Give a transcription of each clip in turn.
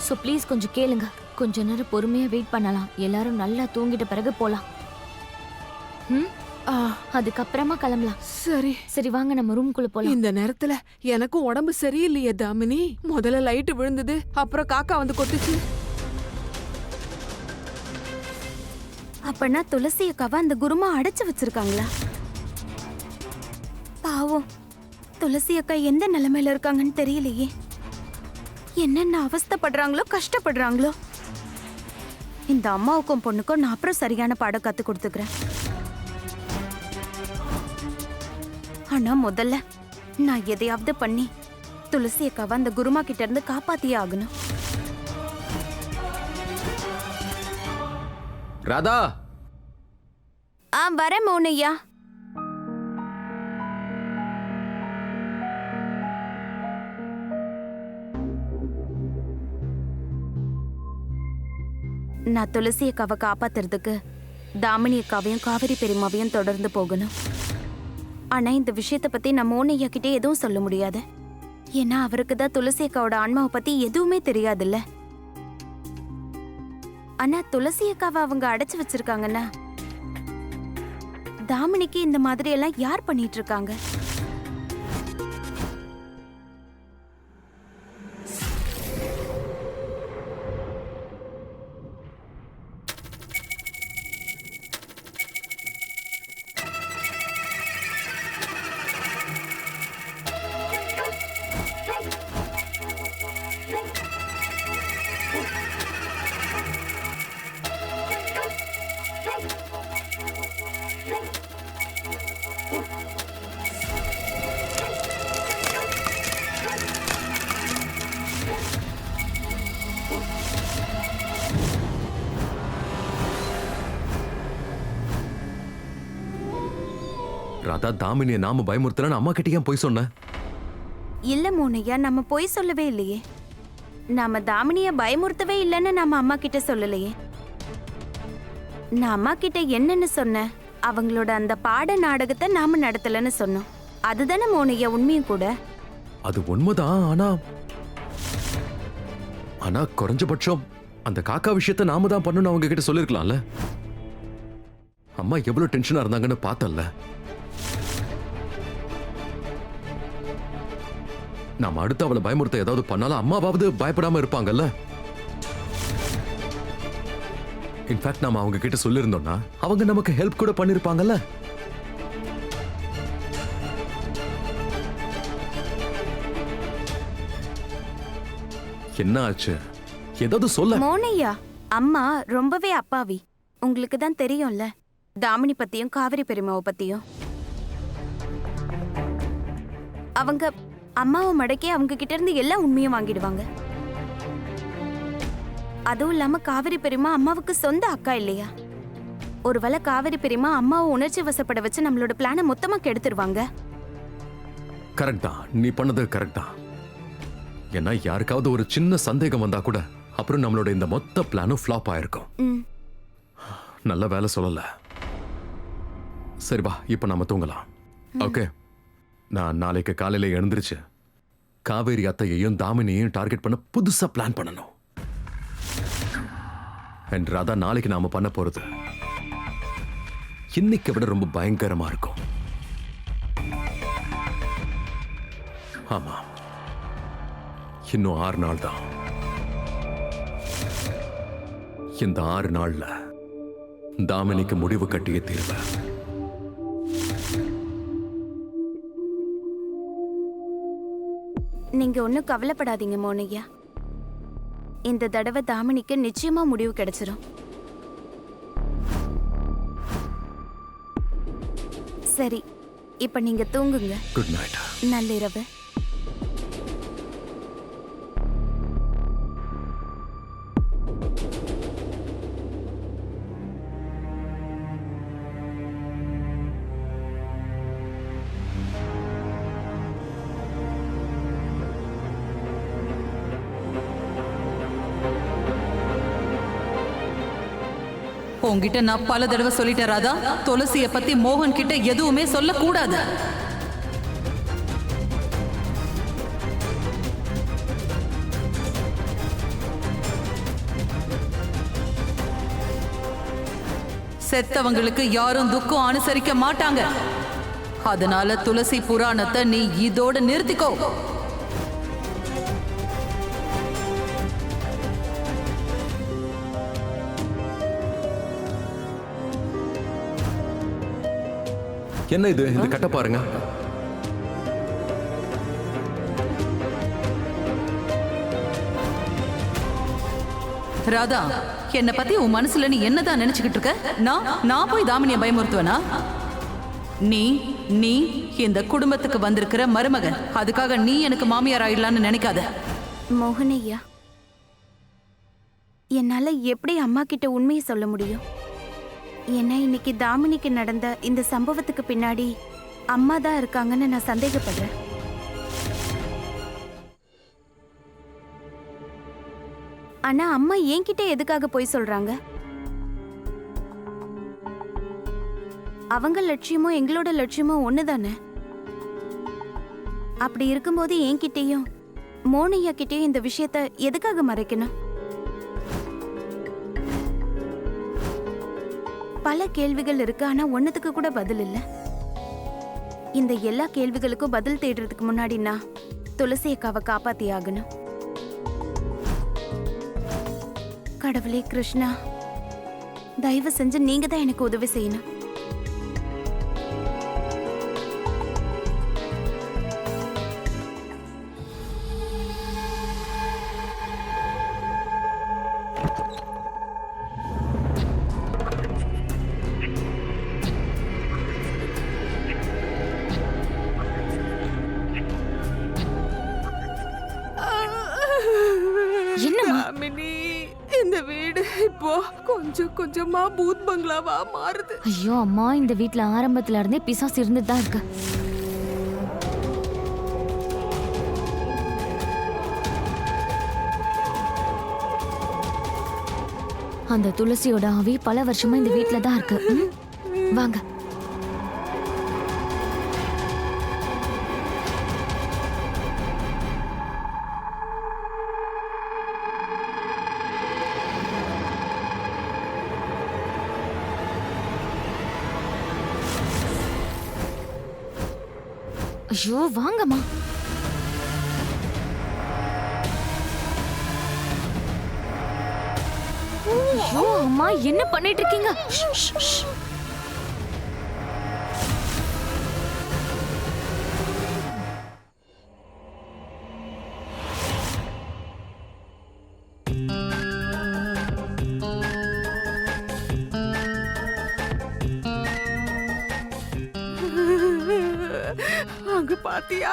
So please கொஞ்சம் கேளுங்க. கொஞ்ச நேரம் பொறுமையா வெயிட் பண்ணலாம். எல்லாரும் நல்லா தூங்கிட்ட பிறகு போலாம். அதுக்கப்புறமா கிளம்பலாம். சரி சரி வாங்க நம்ம ரூம்குள்ள போலாம். இந்த நேரத்துல எனக்கும் உடம்பு சரியில்லையே தாமினி. முதல்ல லைட் விழுந்தது, அப்புறம் காக்கா வந்து கொத்துச்சு. அப்பனா துளசி அக்காவை அந்த குருமா அடைச்சு வச்சிருக்காங்களா? பாவம், துளசி அக்கா எந்த நிலைமையில இருக்காங்கன்னு தெரியலையே. என்னென்ன அவஸ்தைப்படுறாங்களோ, கஷ்டப்படுறாங்களோ. இந்த அம்மாவுக்கும் பொண்ணுக்கும் நான் அப்புறம் சரியான பாடம் கத்து கொடுத்துக்கிறேன். ஆனா முதல்ல நான் எதையாவது பண்ணி துளசி அக்காவை அந்த குருமா கிட்ட இருந்து காப்பாத்தியே ஆகணும். ராதா, வரேன் மௌனையா. நான் துளசி அக்காவை காப்பாத்துறதுக்கு தாமினி அக்காவையும் காவிரி பெரியம்மாவையும் தொடர்ந்து போகணும். ஆனா இந்த விஷயத்தை பத்தி நான் மோனையா கிட்டே எதுவும் சொல்ல முடியாது. ஏன்னா அவருக்கு தான் துளசி அக்காவோட ஆன்மாவை பத்தி எதுவுமே தெரியாதுல்ல. ஆனா துளசி அக்காவை அவங்க அடைச்சு வச்சிருக்காங்கன்னா தாமினிக்கு இந்த மாதிரி எல்லாம் யார் பண்ணிட்டு இருக்காங்க? ராதா, தாமினியை நாம பயமுறுத்தலன்னு அம்மா கிட்ட ஏன் போய் சொன்ன? இல்ல மோனையா, நம்ம போய் சொல்லவே இல்லையே. நாம தாமினிய பயமுறுத்தவே இல்லைன்னு நம்ம அம்மா கிட்ட சொல்லலையே. நான் அம்மா கிட்ட என்னன்னு சொன்னேன்? அவங்களோட அந்த பாட நாடகத்தை நாம நடத்தலன்னு சொன்னோம். அதுதானே மோனையா உண்மையும் கூட. அது உண்மைதான். ஆனா குறைஞ்சபட்சம் அந்த காக்கா விஷயத்த நாம தான் பண்ணணும் அவங்க கிட்ட சொல்லிருக்கலாம்ல. அம்மா எவ்வளவு டென்ஷனா இருந்தாங்கன்னு பார்த்தல்ல. நாம அடுத்து அவளை பயமுறுத்த ஏதாவது பண்ணாலும் அம்மாவாவது பயப்படாம இருப்பாங்கல்ல. இன்ஃபேக்ட் நாம அவங்க கிட்ட சொல்லிருந்தோம்னா அவங்க நமக்கு ஹெல்ப் கூட பண்ணிருப்பாங்கல்ல. என்ன ஆச்சு? ஏதாவது சொல்ல. மோனையா, அம்மா ரொம்பவே அப்பாவி. உங்களுக்கு தான் தெரியும்ல தாமினி பத்தியும் காவிரி பெரியம்மாவை பத்தியும். அவங்க அம்மாவை மடக்கி அவங்க கிட்ட இருந்து எல்லா உண்மையும் வாங்கிடுவாங்க. அதுவும் இல்லாம காவிரி பெரியம்மா அம்மாவுக்கு சொந்த அக்கா இல்லையா? ஒருவேளை காவிரி பெரியம்மா அம்மாவை உணர்ச்சி வசப்பட வச்சு நம்மளோட பிளானை மொத்தமா கெடுத்துருவாங்க. கரெக்ட் தான், நீ பண்ணது கரெக்ட் தான். ஏன்னா யாருக்காவது ஒரு சின்ன சந்தேகம் வந்தா கூட அப்புறம் நம்மளோட இந்த மொத்த பிளானும் ஃப்ளாப் ஆயிருக்கும். நல்ல வேலை சொல்லல. சரி வா, இப்ப நம்ம தூங்கலாம். ஓகே, நான் நாளைக்கு காலையில எழுந்திருச்சு காவேரி அத்தையையும் தாமினியையும் டார்கெட் பண்ண புதுசா பிளான் பண்ணணும். அண்ட் ராதா, நாளைக்கு நாம பண்ண போறது இன்னைக்கு விட ரொம்ப பயங்கரமா இருக்கும். ஆமா, இன்னும் 6 நாள் தான். இந்த 6 நாள்ல தாமினிக்கு முடிவு கட்டியே தீர்வேன். நீங்க ஒன்னும் கவலைப்படாதீங்க மோனையா. இந்த தடவை தாமினிக்கு நிச்சயமா முடிவு கிடைச்சிரும். சரி, இப்ப நீங்க தூங்குங்க. Good night. நள்ளிரவு. உன்கிட்ட நான் பல தடவை சொல்லிட்டேன் ராதா, துளசியை பத்தி மோகன் கிட்ட எதுவுமே சொல்லக்கூடாது. செத்தவங்களுக்கு யாரும் துக்கம் அனுசரிக்க மாட்டாங்க. அதனால துளசி புராணத்தை நீ இதோட நிறுத்திக்கோ. என்ன இது இந்த கட்ட பாருங்க. ராதா, என்ன பத்தி உன் மனசுல நீ என்னதான் நினைச்சுக்கிட்டு இருக்க? நான் போய் தாமினியை பயமுறுத்துவனா? நீ இந்த குடும்பத்துக்கு வந்திருக்கிற மருமக. அதுக்காக நீ எனக்கு மாமியார் ஆயிடலான்னு நினைக்காத. மோகனையா, என்னால எப்படி அம்மா கிட்ட உண்மையை சொல்ல முடியும்? ஏன்னா இன்னைக்கு தாமினிக்கு நடந்த இந்த சம்பவத்துக்கு பின்னாடி அம்மா தான் இருக்காங்கன்னு நான் சந்தேகப்படுறேன். ஆனா அம்மா என்கிட்ட எதுக்காக போய் சொல்றாங்க? அவங்க லட்சியமும் எங்களோட லட்சியமும் ஒண்ணுதானே. அப்படி இருக்கும்போது என்கிட்டயும் மோனையா கிட்டயும் இந்த விஷயத்த எதுக்காக மறைக்கணும்? பல கேள்விகள் இருக்கு, ஆனா ஒன்னதுக்கு கூட பதில் இல்ல. இந்த எல்லா கேள்விகளுக்கும் பதில் தேடுறதுக்கு முன்னாடி நான் துளசி அக்காவை காப்பாத்தி ஆகணும். கடவுளே கிருஷ்ணா, தயவு செஞ்சு நீங்க தான் எனக்கு உதவி செய்யணும். தாமினி, இந்த வீடு இப்போ கொஞ்சம் கொஞ்சமா பூத் பங்களாவா மாறுது. ஐயோ அம்மா, இந்த வீட்ல ஆரம்பத்துல இருந்தே பிசாசு இருந்துட்டு தான் இருக்கு. அந்த துளசியோட ஆவி பல வருஷமா இந்த வீட்ல தான் இருக்கு. வாங்க. ஐயோ வாங்கம்மா. ஐயோ அம்மா, என்ன பண்ணிட்டு இருக்கீங்க? அங்க பாத்தியா,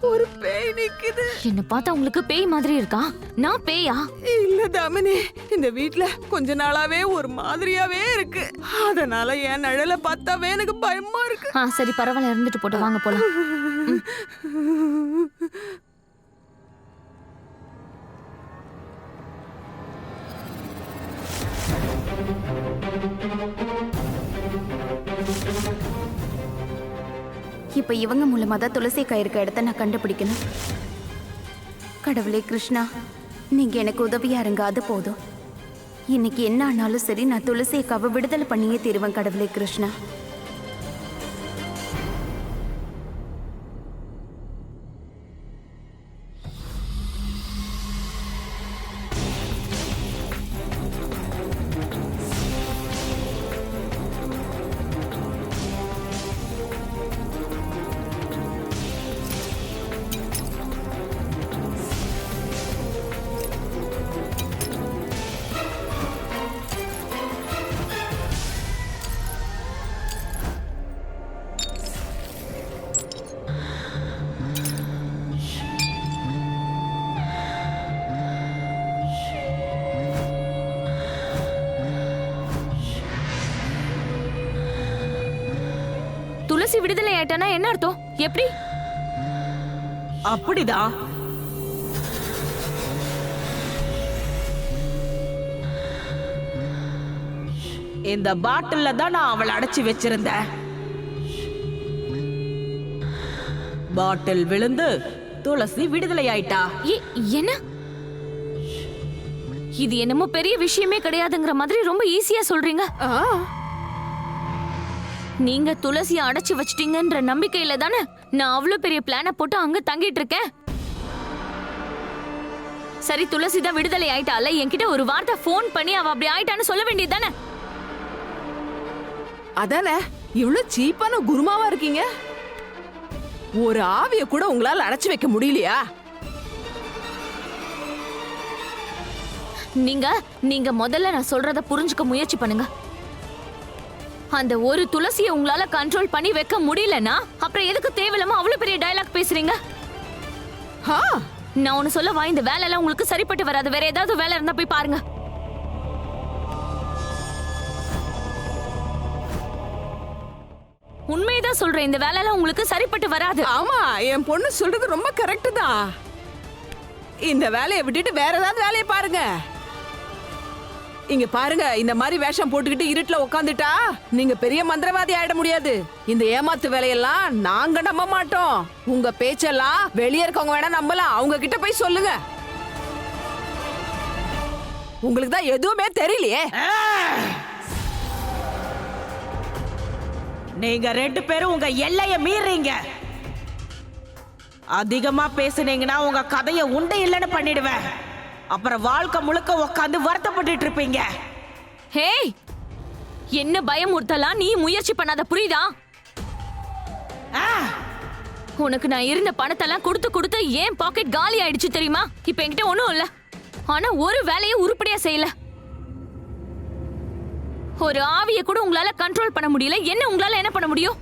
ஒரு பேய் நிக்குது. என்ன பார்த்தா உங்களுக்கு பேய் மாதிரி இருக்கா? நான் பேயா? இல்ல தாமினி, இந்த வீட்ல கொஞ்ச நாளாவே ஒரு மாதிரியாவே இருக்கு. அதனால என் நிழல பார்த்தாவே எனக்கு பயமா இருக்கு. சரி பரவாயில்ல, இருந்துட்டு போட்டு வாங்க போலாம். இப்ப இவங்க மூலமா தான் துளசி அக்கா இருக்க இடத்த நான் கண்டுபிடிக்கணும். கடவுளே கிருஷ்ணா, நீங்க எனக்கு உதவியா இருங்க, அது போதும். இன்னைக்கு என்ன ஆனாலும் சரி, நான் துளசி அக்காவை விடுதலை பண்ணியே தீருவேன். கடவுளே கிருஷ்ணா. துளசி விடுதலை ஆயிட்டானா என்ன அர்த்தம்? எப்படி? அப்படிதான். இந்த பாட்டில்ல தான் நான் அவளை அடைச்சு வச்சிருந்தேன். பாட்டில் விழுந்து துளசி விடுதலை ஆயிட்டா. என்ன? இது என்னமோ பெரிய விஷயமே கிடையாதுங்கிற மாதிரி ரொம்ப ஈஸியா சொல்றீங்க. நீங்க துளசியை அடைச்சு வச்சிட்டீங்கன்ற நம்பிக்கையில தானே நான் அவ்வளவு பெரிய பிளான போட்டு அங்க தங்கிட்டு இருக்கேன். சரி, துளசி தான் விடுதலை ஆயிட்டால, என்கிட்ட ஒரு வார்த்தை ஃபோன் பண்ணி அவ அப்படி ஆயிட்டான்னு சொல்ல வேண்டியது தானே? அதானே இவ்வளவு சீப்பான குருமாவா இருக்கீங்க. ஒரு ஆவிய கூட உங்களால அடைச்சு வைக்க முடியலையா? நீங்க முதல்ல நான் சொல்றத புரிஞ்சுக்க முயற்சி பண்ணுங்க. அந்த ஒரு துளசியை உங்களால கண்ட்ரோல் பண்ணி வைக்க முடியலனா அப்புறம் எதுக்கு தேவையில்லாம அவ்வளவு பெரிய டயலாக் பேசுறீங்க? நான் ஒன்னு சொல்லவா, இந்த வேலை எல்லாம் உங்களுக்கு சரிப்பட்டு வராது. வேற ஏதாவது வேலை இருந்தா போய் பாருங்க. உண்மையதான் சொல்றேன், இந்த வேலை எல்லாம் உங்களுக்கு சரிப்பட்டு வராது. ஆமா, என் பொண்ணு சொல்றது ரொம்ப கரெக்ட் தான். இந்த வேலையை விட்டுட்டு வேற ஏதாவது வேலையை பாருங்க. இங்க பாருங்க, இந்த மாதிரி வேஷம் போட்டுக்கிட்டு இருட்டுல உட்காந்துட்டா நீங்க பெரிய மந்திரவாதி ஆயிட முடியாது. இந்த ஏமாத்து வேலையெல்லாம் நாங்க நம்ப மாட்டோம். உங்க பேச்செல்லாம் வெளியே இருக்கவங்க வேணா நம்பலாம். அவங்க கிட்ட போய் சொல்லுங்க. உங்களுக்கு தான் எதுவுமே தெரியலையே. நீங்க 2 பேரும் உங்க எல்லைய மீறீங்க. அதிகமா பேசுனீங்கன்னா உங்க கதையை உண்டை இல்லைன்னு பண்ணிடுவேன். அப்புறம் வாழ்க்கை முழுக்க உட்காந்து வருத்தப்பட்டு இருப்பீங்க. ஹேய், என்ன பயமுறுத்தலாம் நீ முயற்சி பண்ணாத, புரியுதா? உனக்கு நான் இருந்த பணத்தெல்லாம் கொடுத்து ஏன் பாக்கெட் காலி ஆயிடுச்சு தெரியுமா? இப்ப என்கிட்ட ஒண்ணும் இல்ல. ஆனா ஒரு வேலையை உருப்படியா செய்யல. ஒரு ஆவியை கூட உங்களால கண்ட்ரோல் பண்ண முடியல. என்ன உங்களால என்ன பண்ண முடியும்?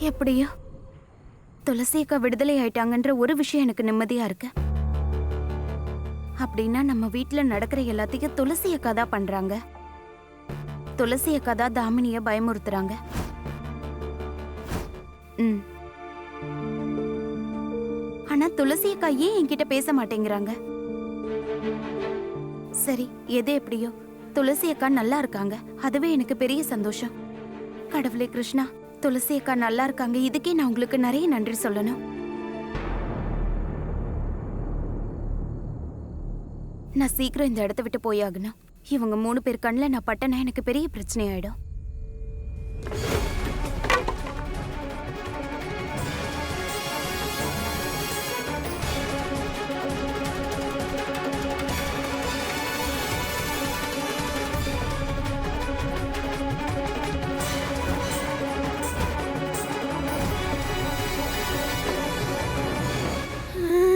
எப்படியோ துளசி அக்கா விடுதலை ஆயிட்டாங்கன்ற ஒரு விஷயம் எனக்கு நிம்மதியா இருக்கு. அப்படின்னா நம்ம வீட்ல நடக்கிற எல்லாத்தையும் துளசி அக்கா தான் பண்றாங்க. துளசி அக்கா தான் தாமினிய பயமுறுத்துறாங்க. ஆனா துளசி அக்கா ஏன் என்கிட்ட பேச மாட்டேங்கிறாங்க? சரி, எது எப்படியோ துளசி அக்கா நல்லா இருக்காங்க. அதுவே எனக்கு பெரிய சந்தோஷம். கடவுளே கிருஷ்ணா, துளசி அக்கா நல்லா இருக்காங்க. இதுக்கே நான் உங்களுக்கு நிறைய நன்றி சொல்லணும். நான் சீக்கிரம் இந்த இடத்த விட்டு போயாகணும். இவங்க 3 பேர் கண்ணில் நான் பட்டனா எனக்கு பெரிய பிரச்சனை ஆயிடும்.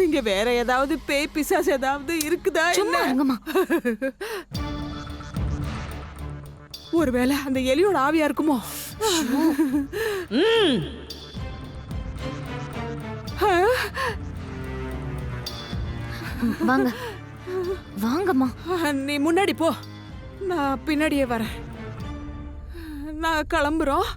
இங்க வேற ஏதாவது பேய் பிசாசு ஏதாவது இருக்குதா? சும்மா இருங்கம்மா. ஒருவேளை அந்த எலியோட ஆவியா இருக்குமோ? வாங்க வாங்கம்மா. நீ முன்னாடி போ, நான் பின்னாடியே வரேன். நான் கிளம்புறோம்.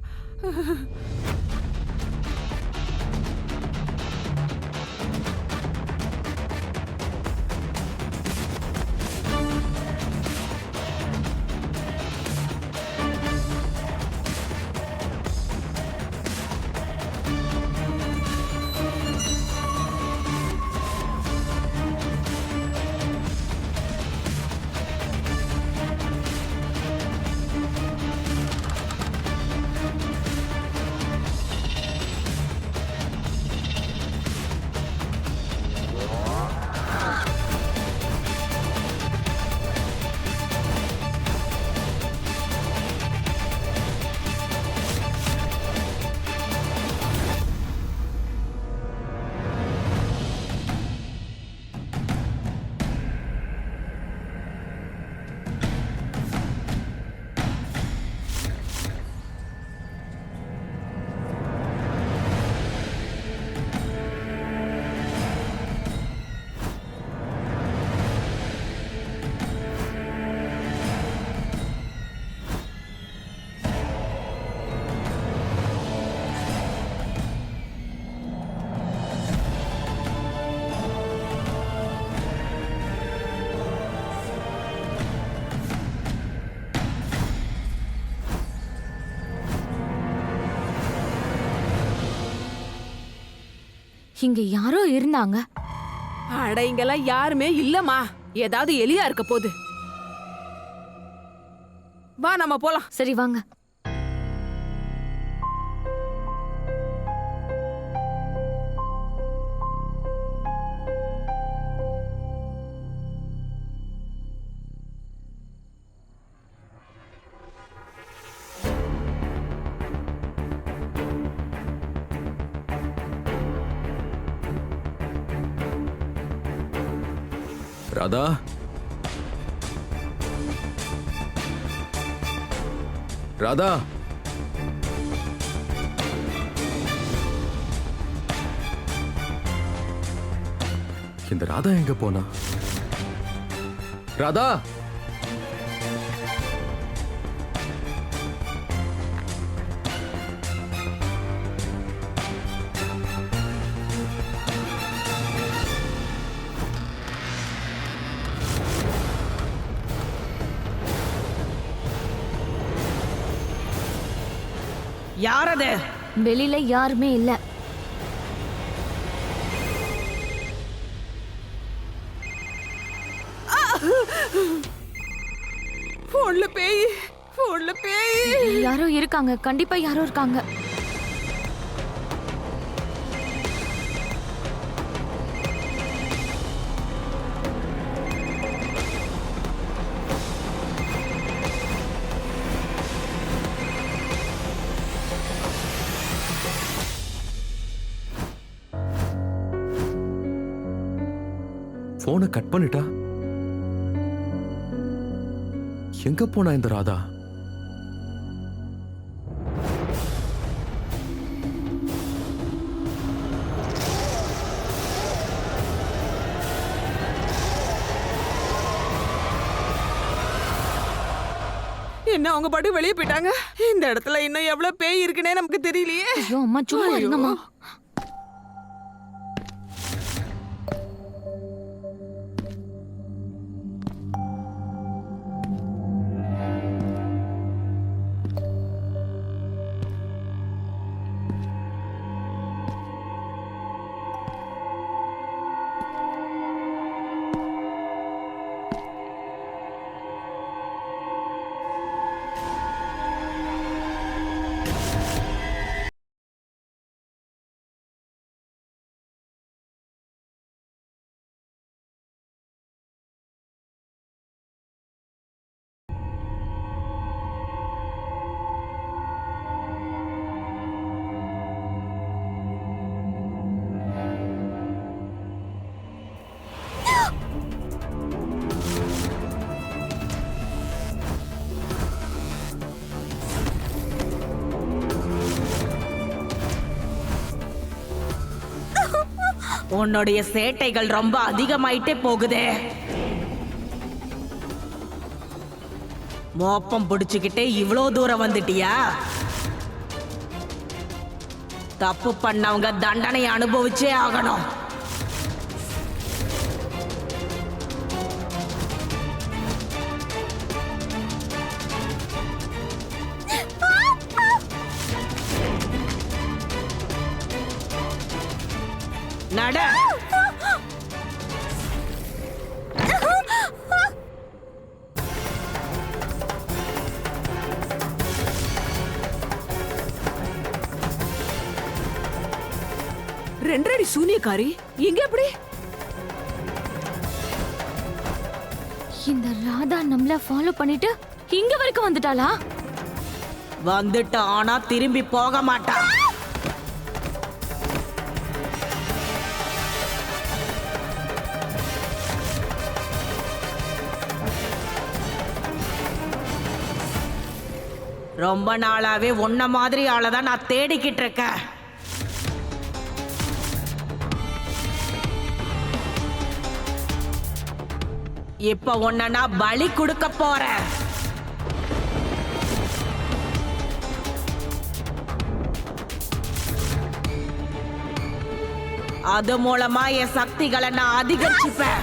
இங்க யாரோ இருந்தாங்க. அட இங்கெல்லாம் யாருமே இல்லம்மா. ஏதாவது எலியா இருக்க போகுது. வா நம்ம போலாம். சரி வாங்க. ராதா, ராதா, இந்த ராதா எங்க போனா? ராதா, யார் அது? வெளியில யாருமே இல்ல. போன்ல பேய், போன்ல பேய். யாரோ இருக்காங்க, கண்டிப்பா யாரோ இருக்காங்க. போனை கட் பண்ணிட்டா. எங்க போனா இந்த ராதா? என்ன அவங்க பாட்டு வெளியே போயிட்டாங்க. இந்த இடத்துல இன்னும் எவ்வளவு பேய் இருக்குன்னே நமக்கு தெரியலையே. ஐயோ அம்மா, சும்மா இருங்கம்மா. உன்னுடைய சேட்டைகள் ரொம்ப அதிகமாயிட்டே போகுதே. மோப்பம் பிடிச்சுக்கிட்டே இவ்வளோ தூரம் வந்துட்டியா? தப்பு பண்ணவங்க தண்டனை அனுபவிச்சே ஆகணும். நட. ரெண்டடி சூனியக்காரி எங்க எப்படி? இந்த ராதா நம்மள ஃபாலோ பண்ணிட்டு இங்க வரைக்கும் வந்துட்டாளா? வந்துட்டு ஆனா திரும்பி போக மாட்டா. ரொம்ப நாளாவே உன்ன மாதிரி ஆளதான் நான் தேடிக்கிட்டு இருக்கேன். இப்ப உன்ன நான் பலி கொடுக்க போறேன். அது மூலமா என் சக்திகளை நான் அதிகரிச்சுப்பேன்.